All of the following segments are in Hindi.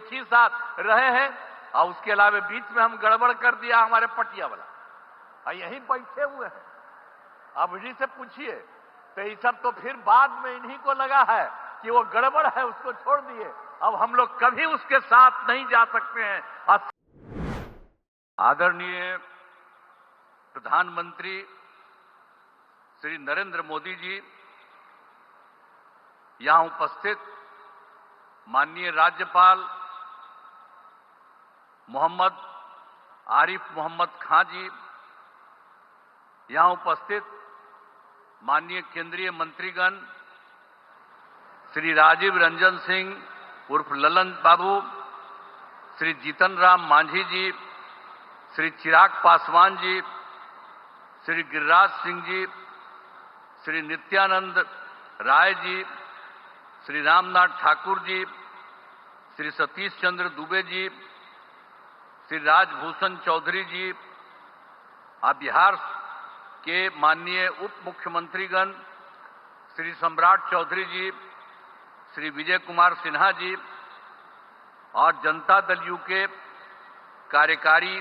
एक ही साथ रहे हैं, और उसके अलावा बीच में हम गड़बड़ कर दिया हमारे पटिया वाला, और यहीं बैठे हुए हैं। अब इन्हीं से पूछिए, तो ये सब तो फिर बाद में इन्हीं को लगा है कि वो गड़बड़ है, उसको छोड़ दिए। अब हम लोग कभी उसके साथ नहीं जा सकते हैं। आदरणीय प्रधानमंत्री श्री नरेंद्र मोदी जी, यहां उपस्थित माननीय राज्यपाल मोहम्मद आरिफ मोहम्मद खां जी, यहां उपस्थित माननीय केंद्रीय मंत्रीगण श्री राजीव रंजन सिंह उर्फ ललन बाबू, श्री जीतन राम मांझी जी, श्री चिराग पासवान जी, श्री गिरिराज सिंह जी, श्री नित्यानंद राय जी, श्री रामनाथ ठाकुर जी, श्री सतीश चंद्र दुबे जी, श्री राजभूषण चौधरी जी, बिहार के माननीय उप मुख्यमंत्रीगण श्री सम्राट चौधरी जी, श्री विजय कुमार सिन्हा जी, और जनता दल यू के कार्यकारी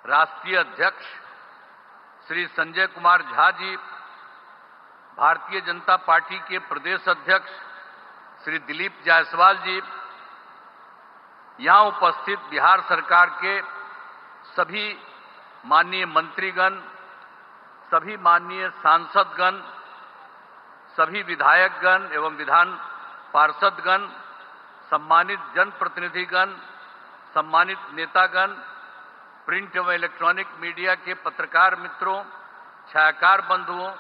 राष्ट्रीय अध्यक्ष श्री संजय कुमार झा जी, भारतीय जनता पार्टी के प्रदेश अध्यक्ष श्री दिलीप जायसवाल जी, यहां उपस्थित बिहार सरकार के सभी माननीय मंत्रीगण, सभी माननीय सांसदगण, सभी विधायकगण एवं विधान पार्षदगण, सम्मानित जनप्रतिनिधिगण, सम्मानित नेतागण, प्रिंट एवं इलेक्ट्रॉनिक मीडिया के पत्रकार मित्रों, छायाकार बंधुओं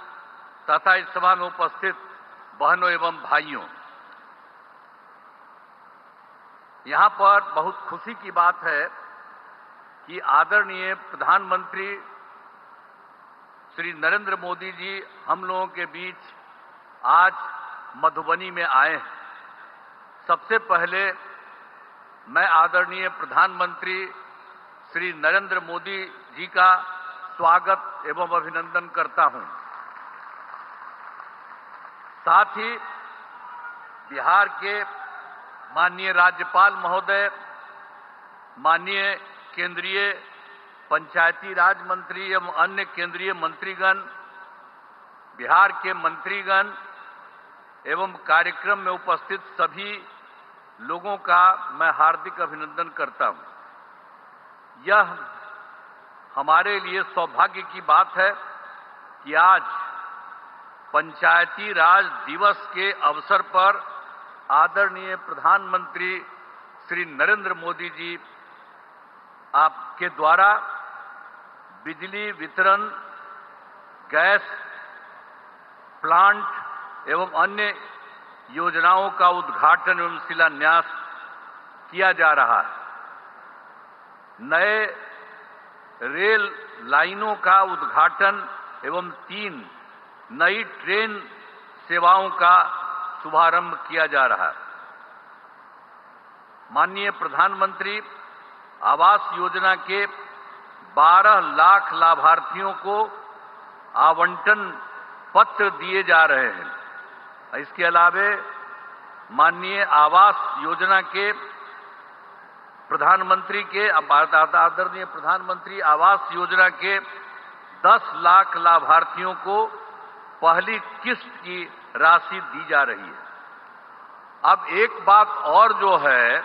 तथा इस सभा में उपस्थित बहनों एवं भाइयों, यहां पर बहुत खुशी की बात है कि आदरणीय प्रधानमंत्री श्री नरेंद्र मोदी जी हम लोगों के बीच आज मधुबनी में आए हैं। सबसे पहले मैं आदरणीय प्रधानमंत्री श्री नरेंद्र मोदी जी का स्वागत एवं अभिनंदन करता हूं। साथ ही बिहार के माननीय राज्यपाल महोदय, माननीय केंद्रीय पंचायती राज मंत्री एवं अन्य केंद्रीय मंत्रीगण, बिहार के मंत्रीगण एवं कार्यक्रम में उपस्थित सभी लोगों का मैं हार्दिक अभिनंदन करता हूं। यह हमारे लिए सौभाग्य की बात है कि आज पंचायती राज दिवस के अवसर पर आदरणीय प्रधानमंत्री श्री नरेंद्र मोदी जी आपके द्वारा बिजली वितरण, गैस प्लांट एवं अन्य योजनाओं का उद्घाटन एवं शिलान्यास किया जा रहा है। नए रेल लाइनों का उद्घाटन एवं 3 नई ट्रेन सेवाओं का शुभारंभ किया जा रहा है। माननीय प्रधानमंत्री आवास योजना के 12 लाख लाभार्थियों को आवंटन पत्र दिए जा रहे हैं। इसके अलावे माननीय आवास योजना के प्रधानमंत्री के आदरणीय प्रधानमंत्री आवास योजना के 10 लाख लाभार्थियों को पहली किस्त की राशि दी जा रही है। अब एक बात और जो है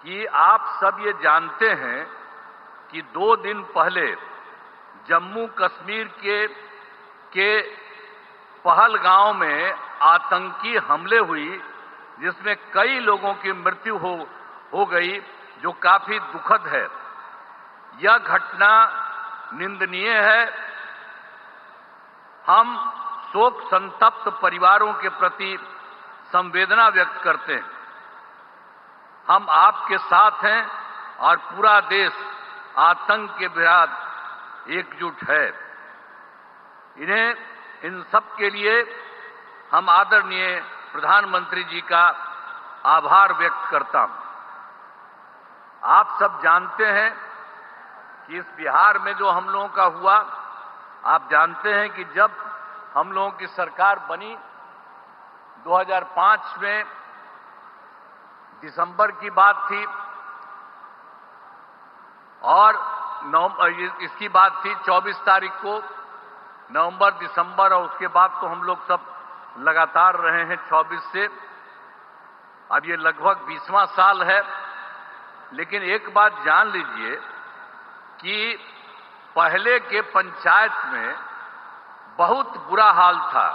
कि आप सब ये जानते हैं कि 2 दिन पहले जम्मू कश्मीर के पहलगांव में आतंकी हमले हुई, जिसमें कई लोगों की मृत्यु हो गई, जो काफी दुखद है। यह घटना निंदनीय है। हम शोक संतप्त परिवारों के प्रति संवेदना व्यक्त करते हैं। हम आपके साथ हैं और पूरा देश आतंक के विरुद्ध एकजुट है। इन सब के लिए हम आदरणीय प्रधानमंत्री जी का आभार व्यक्त करता हूं। आप सब जानते हैं कि इस बिहार में जो हम लोगों का हुआ, आप जानते हैं कि जब हम लोगों की सरकार बनी 2005 में, दिसंबर की बात थी और इसकी बात थी 24 तारीख को। नवंबर, दिसंबर और उसके बाद तो हम लोग सब लगातार रहे हैं 24 से। अब ये लगभग 20वां साल है। लेकिन एक बात जान लीजिए कि पहले के पंचायत में बहुत बुरा हाल था।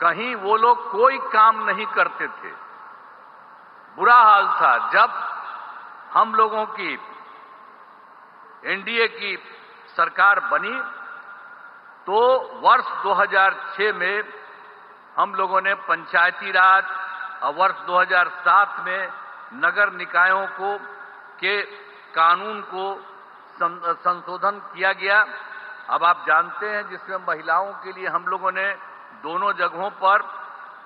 कहीं वो लोग कोई काम नहीं करते थे, बुरा हाल था। जब हम लोगों की एनडीए की सरकार बनी तो वर्ष 2006 में हम लोगों ने पंचायती राज और वर्ष 2007 में नगर निकायों के कानून को संशोधन किया गया। अब आप जानते हैं जिसमें महिलाओं के लिए हम लोगों ने दोनों जगहों पर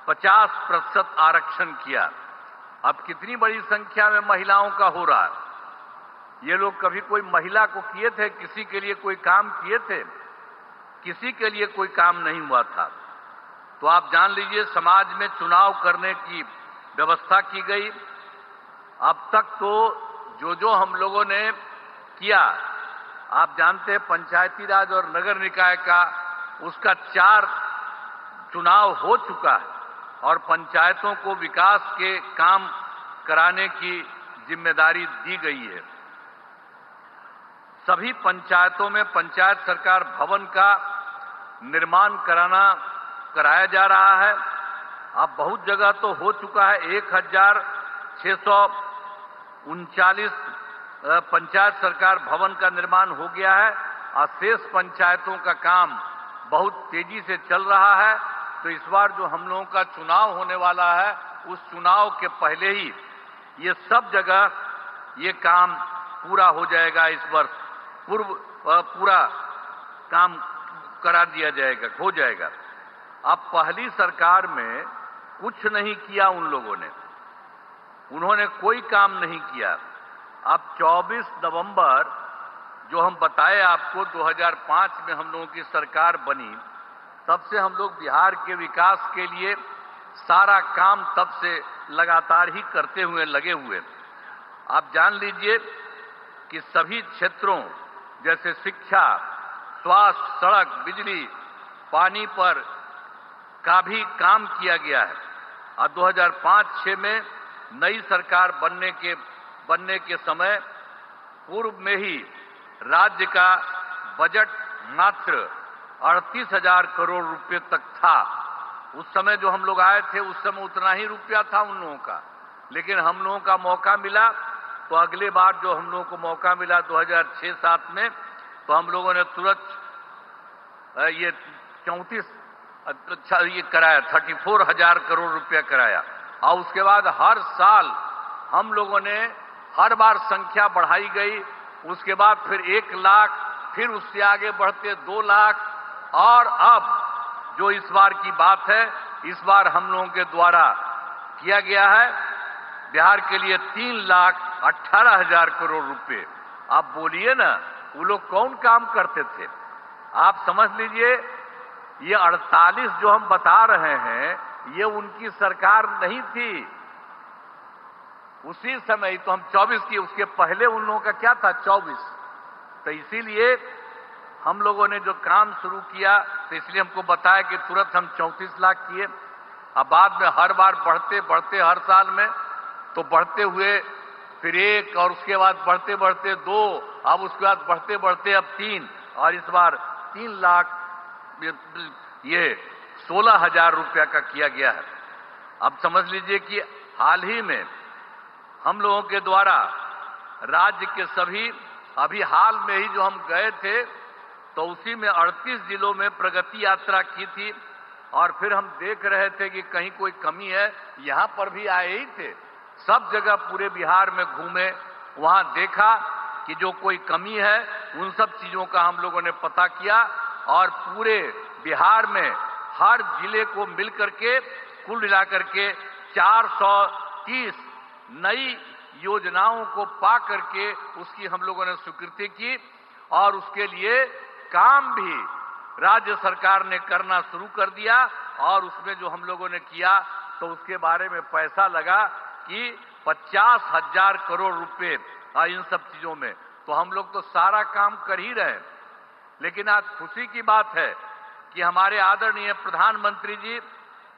50% आरक्षण किया। अब कितनी बड़ी संख्या में महिलाओं का हो रहा है। ये लोग कभी कोई महिला को किए थे, किसी के लिए कोई काम किए थे? किसी के लिए कोई काम नहीं हुआ था। तो आप जान लीजिए समाज में चुनाव करने की व्यवस्था की गई। अब तक तो जो हम लोगों ने किया, आप जानते हैं पंचायती राज और नगर निकाय का उसका 4 चुनाव हो चुका है और पंचायतों को विकास के काम कराने की जिम्मेदारी दी गई है। सभी पंचायतों में पंचायत सरकार भवन का निर्माण कराया जा रहा है। अब बहुत जगह तो हो चुका है। 1639 पंचायत सरकार भवन का निर्माण हो गया है और शेष पंचायतों का काम बहुत तेजी से चल रहा है। तो इस बार जो हम लोगों का चुनाव होने वाला है, उस चुनाव के पहले ही ये सब जगह ये काम पूरा हो जाएगा। इस वर्ष पूरा काम करा दिया जाएगा, हो जाएगा। अब पहली सरकार में कुछ नहीं किया उन लोगों ने, उन्होंने कोई काम नहीं किया। अब 24 नवंबर जो हम बताए आपको 2005 में हम लोगों की सरकार बनी, तब से हम लोग बिहार के विकास के लिए सारा काम तब से लगातार ही करते हुए लगे हुए। आप जान लीजिए कि सभी क्षेत्रों जैसे शिक्षा, स्वास्थ्य, सड़क, बिजली, पानी पर का भी काम किया गया है। और 2005-06 में नई सरकार बनने के समय पूर्व में ही राज्य का बजट मात्र 38,000 करोड़ रुपए तक था। उस समय जो हम लोग आए थे उस समय उतना ही रुपया था उन लोगों का। लेकिन हम लोगों का मौका मिला तो अगले बार जो हम लोगों को मौका मिला 2006-07 में, तो हम लोगों ने तुरंत ये 34,000 करोड़ रुपया कराया। और उसके बाद हर साल हम लोगों ने हर बार संख्या बढ़ाई गई। उसके बाद फिर 1 लाख, फिर उससे आगे बढ़ते 2 लाख और अब जो इस बार की बात है, इस बार हम लोगों के द्वारा किया गया है बिहार के लिए 3,18,000 करोड़ रुपए। आप बोलिए ना, वो लोग कौन काम करते थे? आप समझ लीजिए ये 48 जो हम बता रहे हैं ये उनकी सरकार नहीं थी। उसी समय तो हम 24 की, उसके पहले उन लोगों का क्या था 24। तो इसीलिए हम लोगों ने जो काम शुरू किया तो इसलिए हमको बताया कि तुरंत हम 34 लाख किए। अब बाद में हर बार बढ़ते बढ़ते हर साल में तो बढ़ते हुए फिर 1 और उसके बाद बढ़ते बढ़ते 2, अब उसके बाद बढ़ते बढ़ते अब 3 और इस बार 3 लाख ये 16,000 रुपया का किया गया है। अब समझ लीजिए कि हाल ही में हम लोगों के द्वारा राज्य के सभी, अभी हाल में ही जो हम गए थे तो उसी में 38 जिलों में प्रगति यात्रा की थी और फिर हम देख रहे थे कि कहीं कोई कमी है। यहां पर भी आए ही थे, सब जगह पूरे बिहार में घूमे, वहां देखा कि जो कोई कमी है उन सब चीजों का हम लोगों ने पता किया और पूरे बिहार में हर जिले को मिलकर के कुल मिलाकर के 430 नई योजनाओं को पा करके उसकी हम लोगों ने स्वीकृति की और उसके लिए काम भी राज्य सरकार ने करना शुरू कर दिया। और उसमें जो हम लोगों ने किया तो उसके बारे में पैसा लगा कि 50,000 करोड़ रुपए इन सब चीजों में। तो हम लोग तो सारा काम कर ही रहे हैं। लेकिन आज खुशी की बात है कि हमारे आदरणीय प्रधानमंत्री जी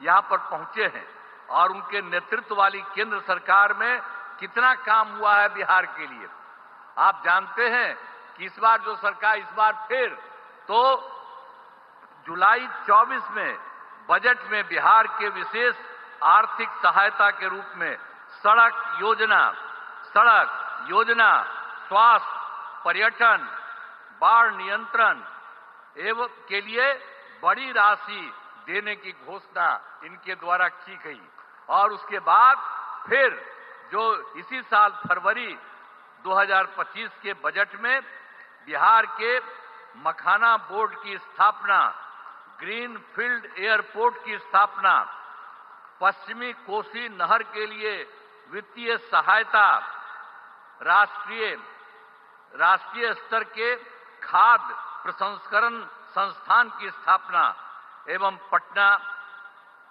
यहां पर पहुंचे हैं और उनके नेतृत्व वाली केंद्र सरकार में कितना काम हुआ है बिहार के लिए। आप जानते हैं कि इस बार जो सरकार इस बार फिर तो जुलाई 24 में बजट में बिहार के विशेष आर्थिक सहायता के रूप में सड़क योजना, स्वास्थ्य, पर्यटन, बाढ़ नियंत्रण एवं के लिए बड़ी राशि देने की घोषणा इनके द्वारा की गई। और उसके बाद फिर जो इसी साल फरवरी 2025 के बजट में बिहार के मखाना बोर्ड की स्थापना, ग्रीन फील्ड एयरपोर्ट की स्थापना, पश्चिमी कोसी नहर के लिए वित्तीय सहायता, राष्ट्रीय स्तर के खाद्य प्रसंस्करण संस्थान की स्थापना एवं पटना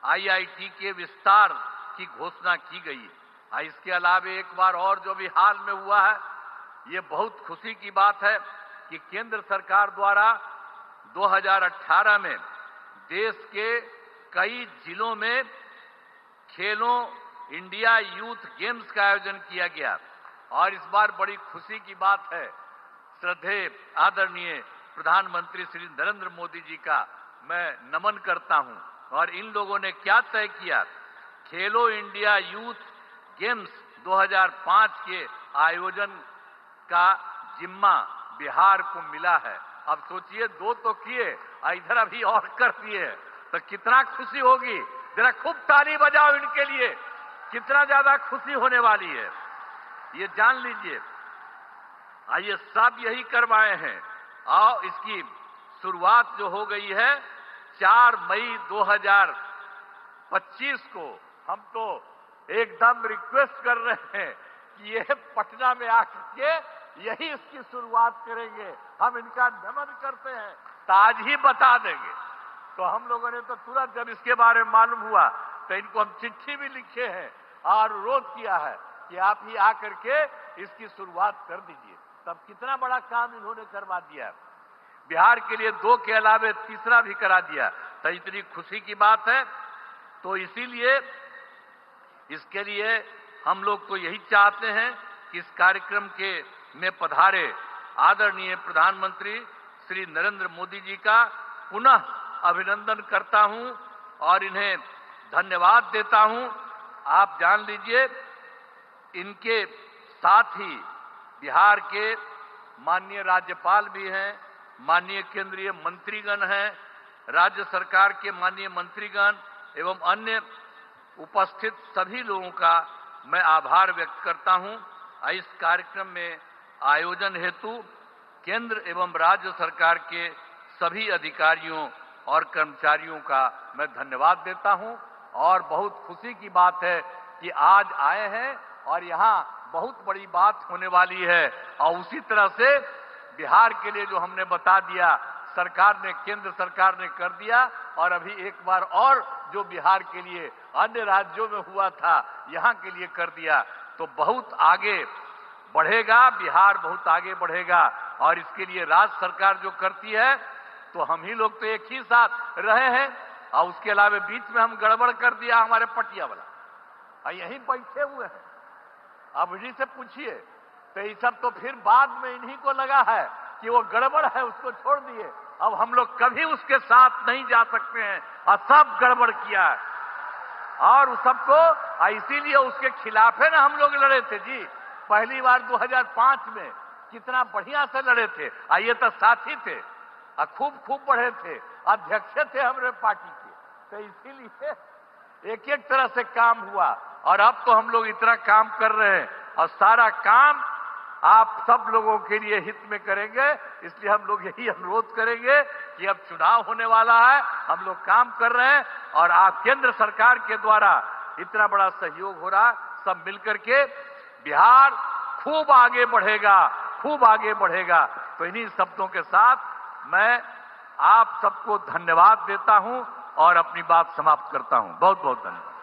IIT के विस्तार की घोषणा की गई। इसके अलावा एक बार और जो भी हाल में हुआ है, ये बहुत खुशी की बात है कि केंद्र सरकार द्वारा 2018 में देश के कई जिलों में खेलो इंडिया यूथ गेम्स का आयोजन किया गया। और इस बार बड़ी खुशी की बात है, श्रद्धेय आदरणीय प्रधानमंत्री श्री नरेंद्र मोदी जी का मैं नमन करता हूं। और इन लोगों ने क्या तय किया, खेलो इंडिया यूथ गेम्स 2005 के आयोजन का जिम्मा बिहार को मिला है। अब सोचिए, 2 तो किए, इधर अभी और कर दिए, तो कितना खुशी होगी। जरा खूब ताली बजाओ इनके लिए, कितना ज्यादा खुशी होने वाली है ये जान लीजिए। ये सब यही करवाए हैं। और इसकी शुरुआत जो हो गई है 4 मई 2025 को, हम तो एकदम रिक्वेस्ट कर रहे हैं कि ये पटना में आकर के यही इसकी शुरुआत करेंगे। हम इनका नमन करते हैं, तो आज ही बता देंगे। तो हम लोगों ने तो तुरंत जब इसके बारे में मालूम हुआ तो इनको हम चिट्ठी भी लिखे हैं और अनुरोध किया है कि आप ही आकर के इसकी शुरुआत कर दीजिए। तब कितना बड़ा काम इन्होंने करवा दिया, बिहार के लिए 2 के अलावे तीसरा भी करा दिया। तो इतनी खुशी की बात है। तो इसीलिए इसके लिए हम लोग तो यही चाहते हैं कि इस कार्यक्रम के में पधारे आदरणीय प्रधानमंत्री श्री नरेंद्र मोदी जी का पुनः अभिनंदन करता हूं और इन्हें धन्यवाद देता हूं। आप जान लीजिए, इनके साथ ही बिहार के माननीय राज्यपाल भी हैं, माननीय केंद्रीय मंत्रीगण हैं, राज्य सरकार के माननीय मंत्रीगण एवं अन्य उपस्थित सभी लोगों का मैं आभार व्यक्त करता हूं। इस कार्यक्रम में आयोजन हेतु केंद्र एवं राज्य सरकार के सभी अधिकारियों और कर्मचारियों का मैं धन्यवाद देता हूं। और बहुत खुशी की बात है कि आज आए हैं और यहां बहुत बड़ी बात होने वाली है। और उसी तरह से बिहार के लिए जो हमने बता दिया, सरकार ने, केंद्र सरकार ने कर दिया। और अभी एक बार और जो बिहार के लिए अन्य राज्यों में हुआ था, यहां के लिए कर दिया। तो बहुत आगे बढ़ेगा बिहार, बहुत आगे बढ़ेगा। और इसके लिए राज्य सरकार जो करती है, तो हम ही लोग तो एक ही साथ रहे हैं। और उसके अलावा बीच में हम गड़बड़ कर दिया, हमारे पटिया वाला यहीं बैठे हुए हैं। अब इन्हीं से पूछिए, तो ये सब तो फिर बाद में इन्हीं को लगा है कि वो गड़बड़ है, उसको छोड़ दिए। अब हम लोग कभी उसके साथ नहीं जा सकते हैं और सब गड़बड़ किया है। और उस सबको इसीलिए उसके खिलाफ है ना हम लोग लड़े थे जी। पहली बार 2005 में कितना बढ़िया से लड़े थे। ये तो साथी थे, खूब बढ़े थे, अध्यक्ष थे हमारे पार्टी के। तो इसीलिए एक एक तरह से काम हुआ। और अब तो हम लोग इतना काम कर रहे हैं और सारा काम आप सब लोगों के लिए हित में करेंगे। इसलिए हम लोग यही अनुरोध करेंगे कि अब चुनाव होने वाला है, हम लोग काम कर रहे हैं और आप केंद्र सरकार के द्वारा इतना बड़ा सहयोग हो रहा, सब मिलकर के बिहार खूब आगे बढ़ेगा, खूब आगे बढ़ेगा। तो इन्हीं शब्दों के साथ मैं आप सबको धन्यवाद देता हूं और अपनी बात समाप्त करता हूं। बहुत बहुत धन्यवाद।